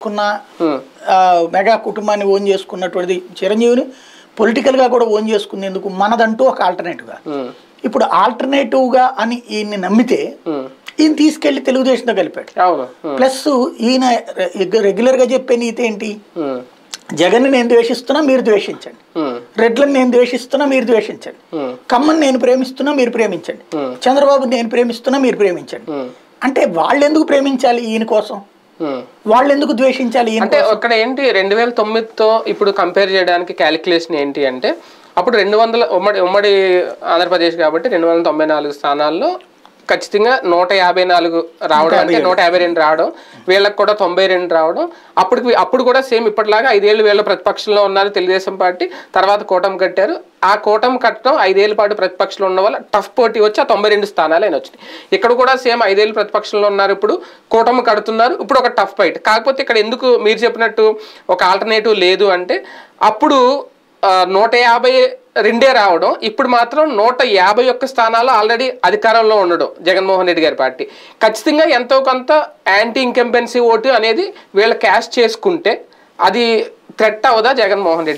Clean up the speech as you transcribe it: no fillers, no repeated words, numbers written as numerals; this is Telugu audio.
చేసుకున్న మెగా కుటుంబాన్ని ఓన్ చేసుకున్నటువంటిది చిరంజీవిని పొలిటికల్గా కూడా ఓన్ చేసుకునేందుకు మనదంటూ ఒక ఆల్టర్నేటివ్గా. ఇప్పుడు ఆల్టర్నేటివ్గా అని ఈయన్ని నమ్మితే ఈయన తీసుకెళ్లి తెలుగుదేశంతో కలిపాడు. ప్లస్ ఈయన రెగ్యులర్గా చెప్పే నీతి ఏంటి? జగన్ నేను ద్వేషిస్తున్నా మీరు ద్వేషించండి, రెడ్లను నేను ద్వేషిస్తున్నా మీరు ద్వేషించండి, కమ్మని నేను ప్రేమిస్తున్నా మీరు ప్రేమించండి, చంద్రబాబు నేను ప్రేమిస్తున్నా మీరు ప్రేమించండి. అంటే వాళ్ళు ఎందుకు ప్రేమించాలి ఈయన కోసం? వాళ్ళు ఎందుకు ద్వేషించాలి? అంటే ఇక్కడ ఏంటి 2009తో ఇప్పుడు కంపేర్ చేయడానికి క్యాలిక్యులేషన్ ఏంటి అంటే, అప్పుడు 200 ఉమ్మడి ఆంధ్రప్రదేశ్ కాబట్టి 294 స్థానాల్లో ఖచ్చితంగా 154 రావడం, అంటే 152 రావడం, వీళ్ళకి కూడా 92 రావడం. అప్పుడు కూడా సేమ్ ఇప్పటిలాగా 5 ఏళ్ళు వీళ్ళ ప్రతిపక్షంలో ఉన్నారు తెలుగుదేశం పార్టీ, తర్వాత కూటమి కట్టారు. ఆ కూటమి కట్టడం 5 ఏళ్ళ పాటు ప్రతిపక్షంలో ఉన్న వల్ల టఫ్ పోటీ వచ్చి ఆ 92 స్థానాలు అయినా వచ్చినాయి. ఇక్కడ కూడా సేమ్ 5 ఏళ్ళు ప్రతిపక్షంలో ఉన్నారు, ఇప్పుడు కూటమి కడుతున్నారు, ఇప్పుడు ఒక టఫ్ ఫైట్. కాకపోతే ఇక్కడ ఎందుకు మీరు చెప్పినట్టు ఒక ఆల్టర్నేటివ్ లేదు అంటే, అప్పుడు 152 రావడం, ఇప్పుడు మాత్రం 151 స్థానాలు ఆల్రెడీ అధికారంలో ఉండడం జగన్మోహన్ రెడ్డి గారి పార్టీ. ఖచ్చితంగా ఎంతో కొంత యాంటీ ఇంకంబెన్సీ ఓటు అనేది వీళ్ళు క్యాష్ చేసుకుంటే అది థ్రెట్ అవదా జగన్మోహన్ రెడ్డి?